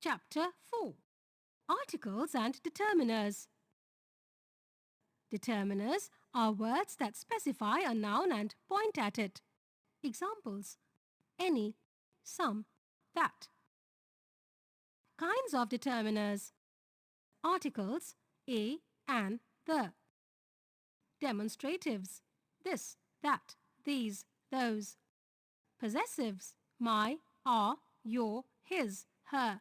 Chapter 4. Articles and Determiners. Determiners are words that specify a noun and point at it. Examples: any, some, that. Kinds of determiners: articles, a, an, the. Demonstratives: this, that, these, those. Possessives: my, our, your, his, her.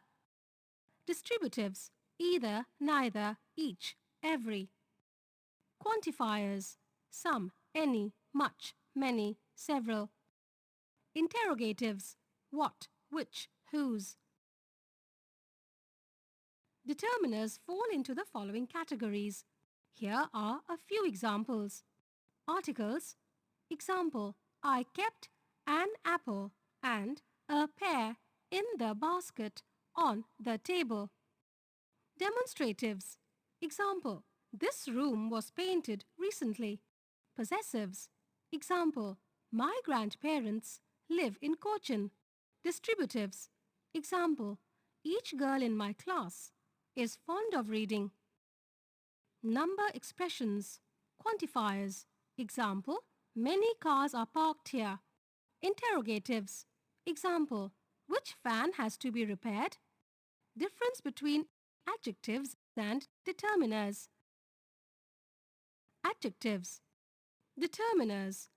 Distributives: either, neither, each, every. Quantifiers: some, any, much, many, several. Interrogatives: what, which, whose. Determiners fall into the following categories. Here are a few examples. Articles. Example: I kept an apple and a pear in the basket on the table. Demonstratives. Example: this room was painted recently. Possessives. Example: my grandparents live in Cochin. Distributives. Example: each girl in my class is fond of reading. Number expressions. Quantifiers. Example: many cars are parked here. Interrogatives. Example: which fan has to be repaired? Difference between adjectives and determiners. Adjectives. Determiners.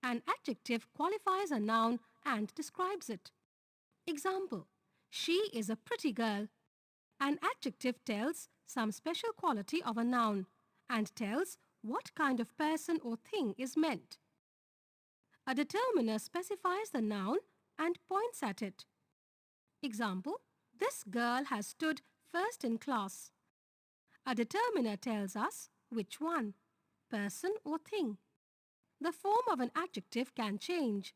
An adjective qualifies a noun and describes it. Example: she is a pretty girl. An adjective tells some special quality of a noun and tells what kind of person or thing is meant. A determiner specifies the noun and points at it. Example: this girl has stood first in class. A determiner tells us which one, person or thing. The form of an adjective can change.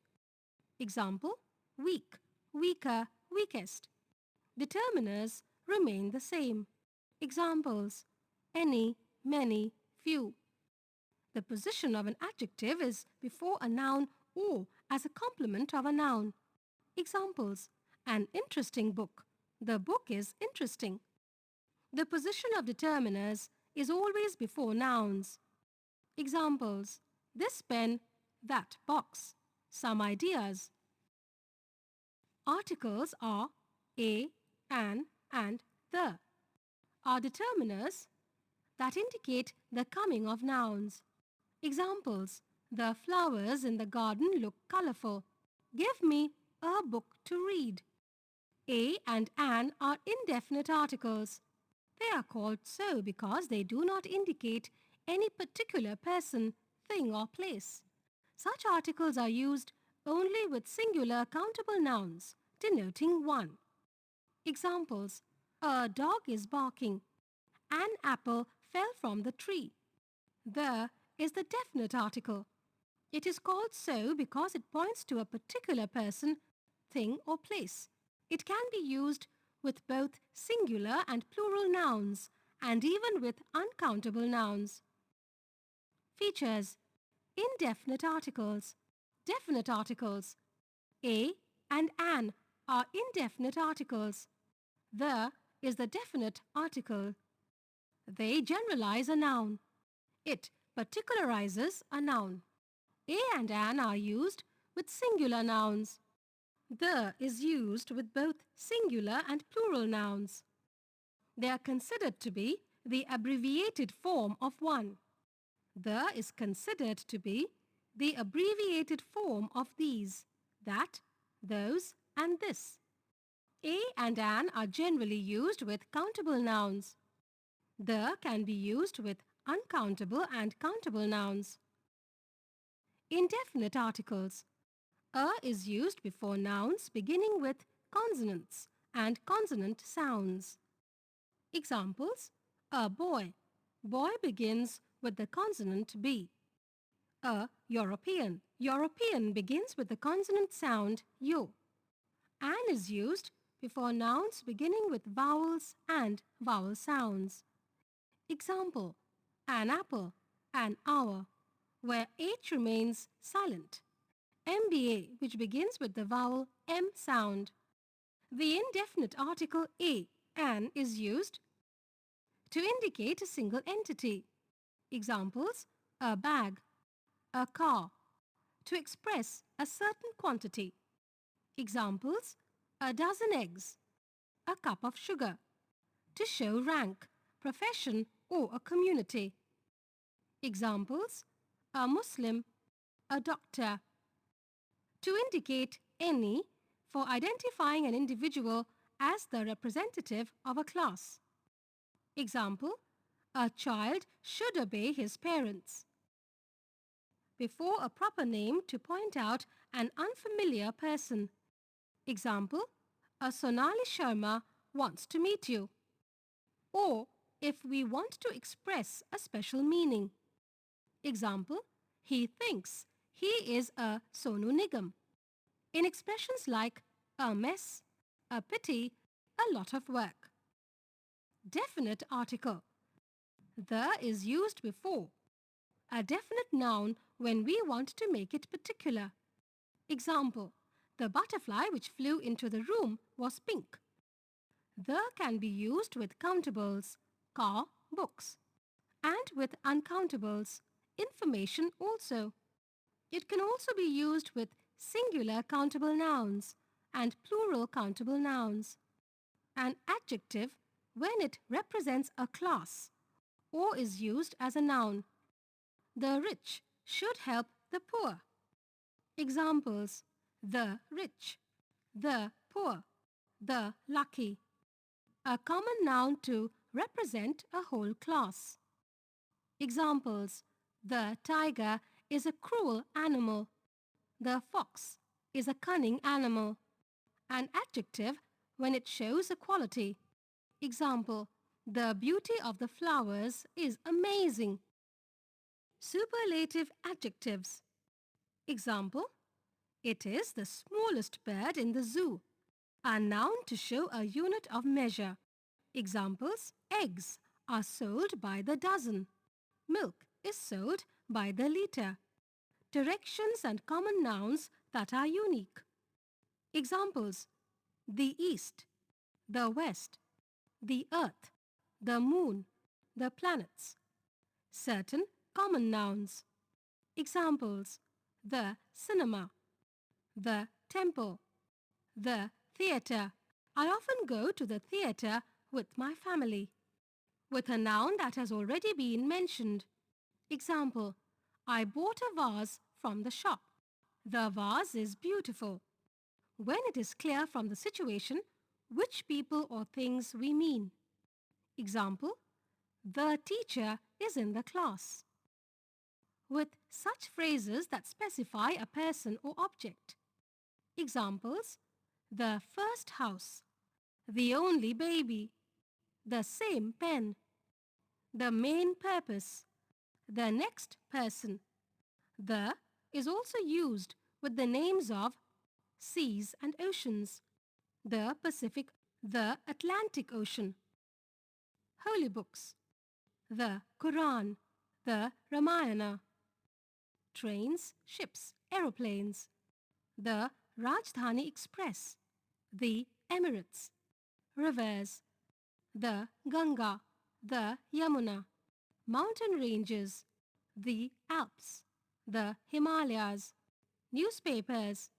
Example: weak, weaker, weakest. Determiners remain the same. Examples: any, many, few. The position of an adjective is before a noun or as a complement of a noun. Examples: an interesting book. The book is interesting. The position of determiners is always before nouns. Examples: this pen, that box. Some ideas. Articles are a, an, and the. Are determiners that indicate the coming of nouns. Examples: the flowers in the garden look colourful. Give me a book to read. A and an are indefinite articles. They are called so because they do not indicate any particular person, thing or place. Such articles are used only with singular countable nouns, denoting one. Examples: a dog is barking. An apple fell from the tree. The is the definite article. It is called so because it points to a particular person, thing or place. It can be used with both singular and plural nouns and even with uncountable nouns. Features: indefinite articles, definite articles. A and an are indefinite articles. The is the definite article. They generalize a noun. It particularizes a noun. A and an are used with singular nouns. The is used with both singular and plural nouns. They are considered to be the abbreviated form of one. The is considered to be the abbreviated form of these, that, those, and this. A and an are generally used with countable nouns. The can be used with uncountable and countable nouns. Indefinite articles. A is used before nouns beginning with consonants and consonant sounds. Examples: a boy. Boy begins with the consonant B. A European. European begins with the consonant sound U. An is used before nouns beginning with vowels and vowel sounds. Example: an apple, an hour, where H remains silent. MBA, which begins with the vowel M sound. The indefinite article an is used to indicate a single entity. Examples: a bag, a car, to express a certain quantity. Examples: a dozen eggs, a cup of sugar, to show rank, profession or a community. Examples: a Muslim, a doctor. To indicate any for identifying an individual as the representative of a class. Example: a child should obey his parents. Before a proper name to point out an unfamiliar person. Example: a Sonali Sharma wants to meet you. Or if we want to express a special meaning. Example: he thinks he is a Sonu Nigam. In expressions like a mess, a pity, a lot of work. Definite article. The is used before a definite noun when we want to make it particular. Example: the butterfly which flew into the room was pink. The can be used with countables, car, books, and with uncountables, information also. It can also be used with singular countable nouns and plural countable nouns. An adjective when it represents a class or is used as a noun. The rich should help the poor. Examples: the rich, the poor, the lucky. A common noun to represent a whole class. Examples: the tiger is a cruel animal. The fox is a cunning animal. An adjective when it shows a quality. Example: the beauty of the flowers is amazing. Superlative adjectives. Example: it is the smallest bird in the zoo. A noun to show a unit of measure. Examples: eggs are sold by the dozen. Milk is sold by the litre. Directions and common nouns that are unique. Examples: the east, the west, the earth, the moon, the planets. Certain common nouns. Examples: the cinema, the temple, the theatre. I often go to the theatre with my family. With a noun that has already been mentioned. Example: I bought a vase from the shop. The vase is beautiful. When it is clear from the situation which people or things we mean. Example: the teacher is in the class. With such phrases that specify a person or object. Examples: the first house, the only baby, the same pen, the main purpose, the next person. The is also used with the names of seas and oceans, the Pacific, the Atlantic Ocean. Holy books, the Quran, the Ramayana. Trains, ships, aeroplanes, the Rajdhani Express, the Emirates. Rivers, the Ganga, the Yamuna. Mountain ranges, the Alps, the Himalayas. Newspapers,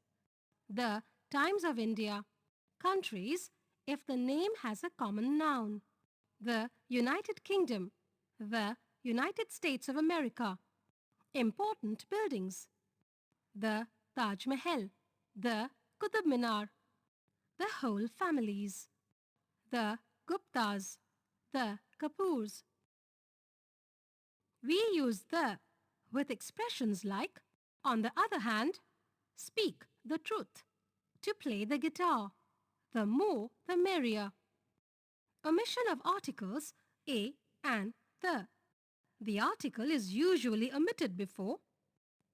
the Times of India. Countries, if the name has a common noun. The United Kingdom, the United States of America. Important buildings, the Taj Mahal, the Qutub Minar. The whole families, the Guptas, the Kapoors. We use the with expressions like, on the other hand, speak the truth, to play the guitar, the more the merrier. Omission of articles a and the. The article is usually omitted before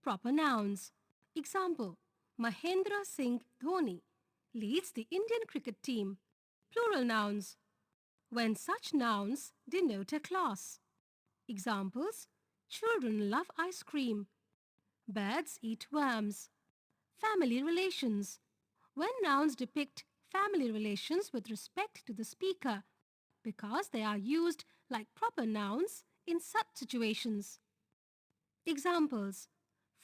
proper nouns. Example: Mahendra Singh Dhoni leads the Indian cricket team. Plural nouns. When such nouns denote a class. Examples: children love ice cream. Birds eat worms. Family relations. When nouns depict family relations with respect to the speaker because they are used like proper nouns in such situations. Examples: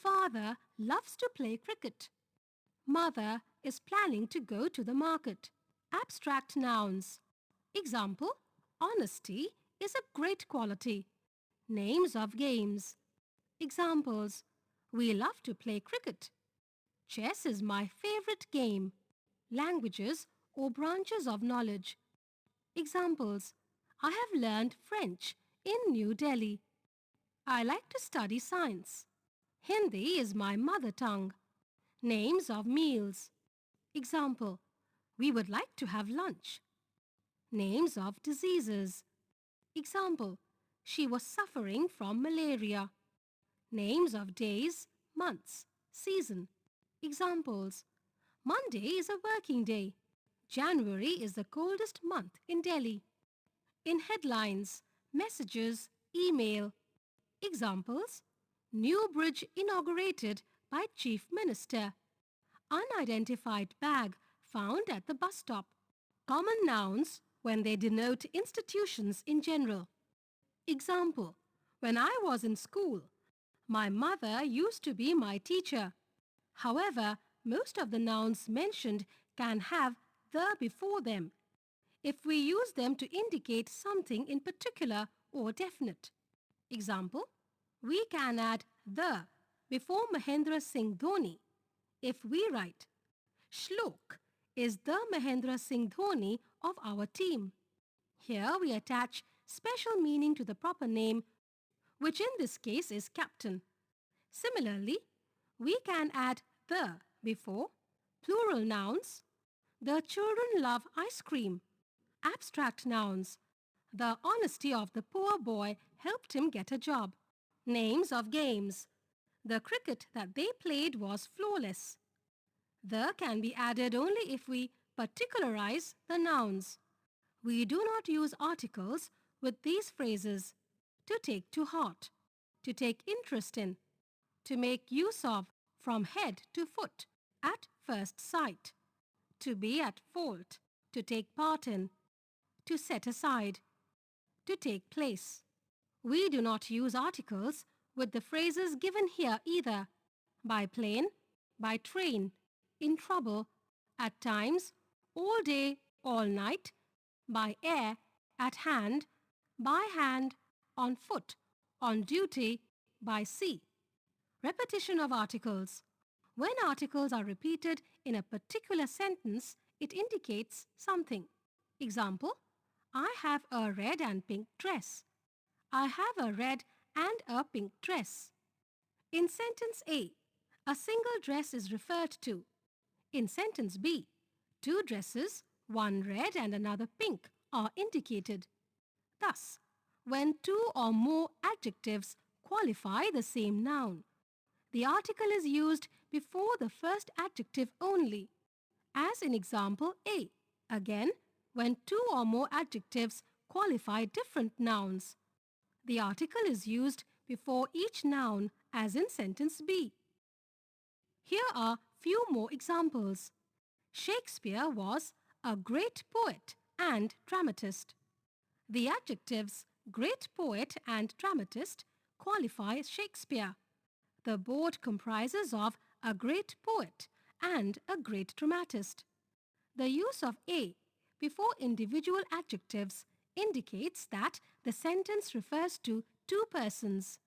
Father loves to play cricket. Mother is planning to go to the market. Abstract nouns. Example: Honesty is a great quality. Names of games. Examples: We love to play cricket. Chess is my favorite game. Languages or branches of knowledge. Examples: I have learned French in New Delhi. I like to study science. Hindi is my mother tongue. Names of meals. Example: We would like to have lunch. Names of diseases. Example: She was suffering from malaria. Names of days, months, season. Examples: Monday is a working day. January is the coldest month in Delhi. In headlines, messages, email. Examples: New bridge inaugurated by Chief Minister. Unidentified bag found at the bus stop. Common nouns when they denote institutions in general. Example: When I was in school, my mother used to be my teacher. However, most of the nouns mentioned can have the before them if we use them to indicate something in particular or definite. Example: We can add the before Mahendra Singh Dhoni if we write, Shlok is the Mahendra Singh Dhoni of our team. Here we attach special meaning to the proper name, which in this case is captain. Similarly, we can add the before plural nouns. The children love ice cream. Abstract nouns. The honesty of the poor boy helped him get a job. Names of games. The cricket that they played was flawless. The can be added only if we particularize the nouns. We do not use articles with these phrases: to take to heart, to take interest in, to make use of, from head to foot, at first sight, to be at fault, to take part in, to set aside, to take place. We do not use articles with the phrases given here either: by plane, by train, in trouble, at times, all day, all night, by air, at hand, by hand, on foot, on duty, by sea. Repetition of articles. When articles are repeated in a particular sentence, it indicates something. Example: I have a red and pink dress. I have a red and a pink dress. In sentence A, a single dress is referred to. In sentence B, two dresses, one red and another pink, are indicated. Thus, when two or more adjectives qualify the same noun, the article is used before the first adjective only, as in example A. Again, when two or more adjectives qualify different nouns, the article is used before each noun, as in sentence B. Here are few more examples. Shakespeare was a great poet and dramatist. The adjectives great poet and dramatist qualify Shakespeare. The board comprises of a great poet and a great dramatist. The use of a before individual adjectives indicates that the sentence refers to two persons.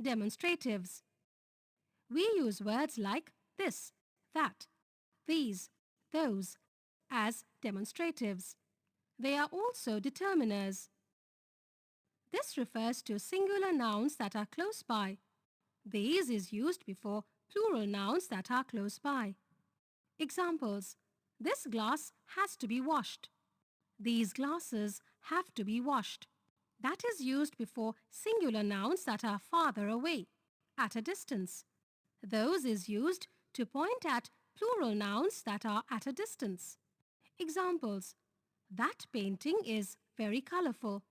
Demonstratives. We use words like this, that, these, those as demonstratives. They are also determiners. This refers to singular nouns that are close by. These is used before plural nouns that are close by. Examples: This glass has to be washed. These glasses have to be washed. That is used before singular nouns that are farther away, at a distance. Those is used to point at plural nouns that are at a distance. Examples: That painting is very colorful.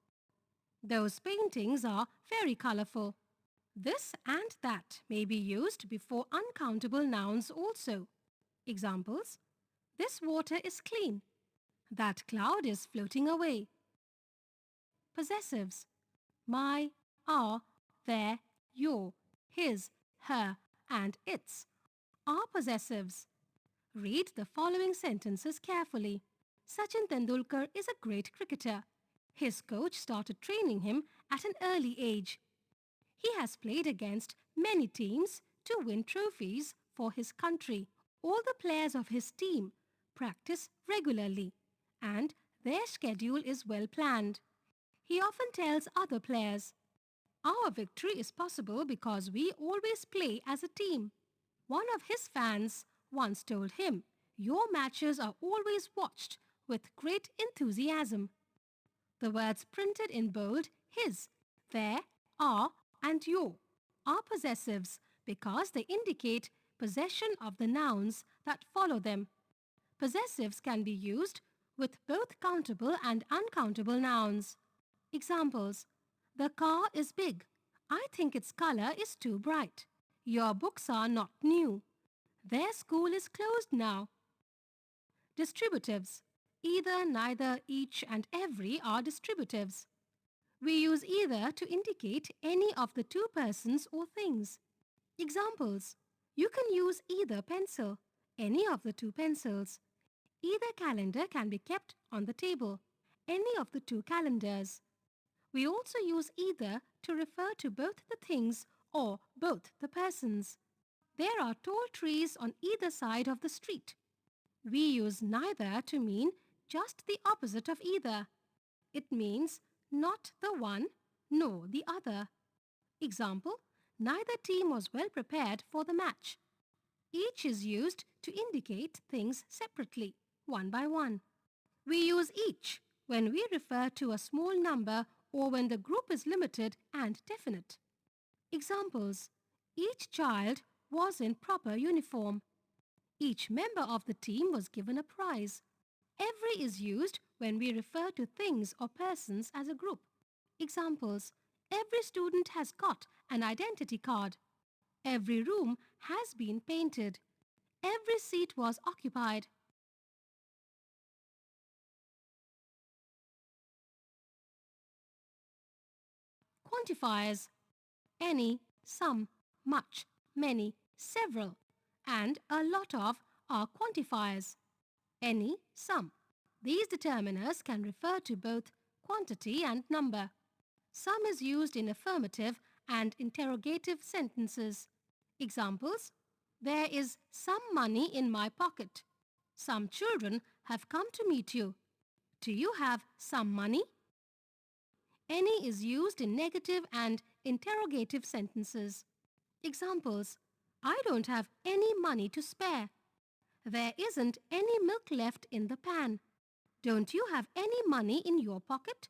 Those paintings are very colorful. This and that may be used before uncountable nouns also. Examples: This water is clean. That cloud is floating away. Possessives. My, our, their, your, his, her, and its are possessives. Read the following sentences carefully. Sachin Tendulkar is a great cricketer. His coach started training him at an early age. He has played against many teams to win trophies for his country. All the players of his team practice regularly and their schedule is well planned. He often tells other players, "Our victory is possible because we always play as a team." One of his fans once told him, "Your matches are always watched with great enthusiasm." The words printed in bold, his, their, our, and your, are possessives because they indicate possession of the nouns that follow them. Possessives can be used with both countable and uncountable nouns. Examples: the car is big. I think its color is too bright. Your books are not new. Their school is closed now. Distributives. Either, neither, each, and every are distributives. We use either to indicate any of the two persons or things. Examples: you can use either pencil, any of the two pencils. Either calendar can be kept on the table, any of the two calendars. We also use either to refer to both the things or both the persons. There are tall trees on either side of the street. We use neither to mean just the opposite of either. It means not the one nor the other. Example: neither team was well prepared for the match. Each is used to indicate things separately, one by one. We use each when we refer to a small number or when the group is limited and definite. Examples: each child was in proper uniform. Each member of the team was given a prize. Every is used when we refer to things or persons as a group. Examples: every student has got an identity card. Every room has been painted. Every seat was occupied. Quantifiers: any, some, much, many, several, and a lot of are quantifiers. Any, some. These determiners can refer to both quantity and number. Some is used in affirmative and interrogative sentences. Examples: there is some money in my pocket. Some children have come to meet you. Do you have some money? Any is used in negative and interrogative sentences. Examples: I don't have any money to spare. There isn't any milk left in the pan. Don't you have any money in your pocket?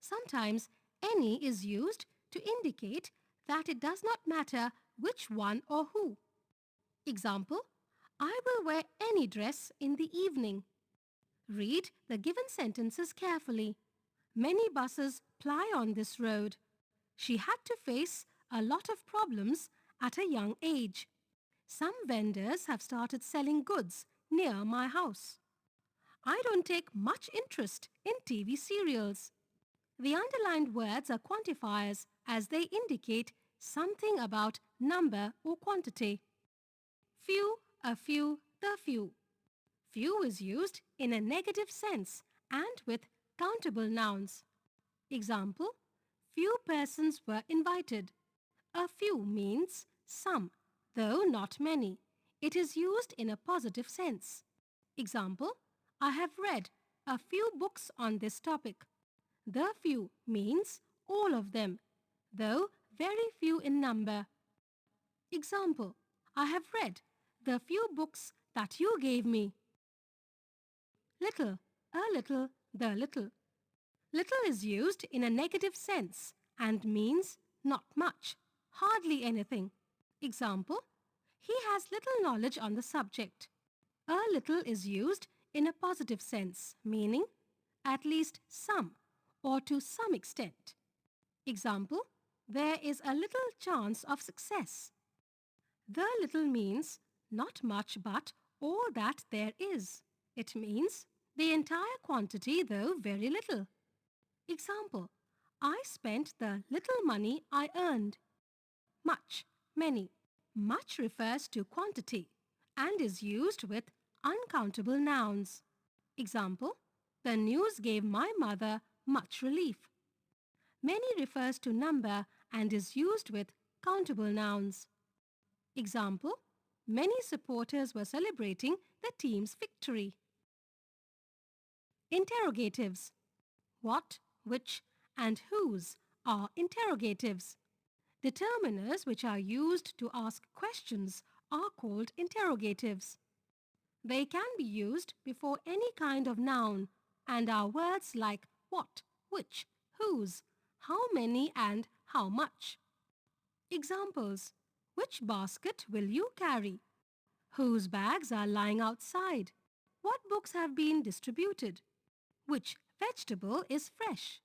Sometimes any is used to indicate that it does not matter which one or who. Example: I will wear any dress in the evening. Read the given sentences carefully. Many buses ply on this road. She had to face a lot of problems at a young age. Some vendors have started selling goods near my house. I don't take much interest in TV serials. The underlined words are quantifiers as they indicate something about number or quantity. Few, a few, the few. Few is used in a negative sense and with countable nouns. Example: few persons were invited. A few means some, though not many. It is used in a positive sense. Example: I have read a few books on this topic. The few means all of them, though very few in number. Example: I have read the few books that you gave me. Little, a little, the little. Little is used in a negative sense and means not much, hardly anything. Example: he has little knowledge on the subject. A little is used in a positive sense, meaning at least some or to some extent. Example: there is a little chance of success. The little means not much but all that there is. It means the entire quantity, though very little. Example, I spent the little money I earned. Much, many. Much refers to quantity and is used with uncountable nouns. Example, the news gave my mother much relief. Many refers to number and is used with countable nouns. Example, many supporters were celebrating the team's victory. Interrogatives. What, which, and whose are interrogatives. Determiners which are used to ask questions are called interrogatives. They can be used before any kind of noun and are words like what, which, whose, how many and how much. Examples. Which basket will you carry? Whose bags are lying outside? What books have been distributed? Which vegetable is fresh?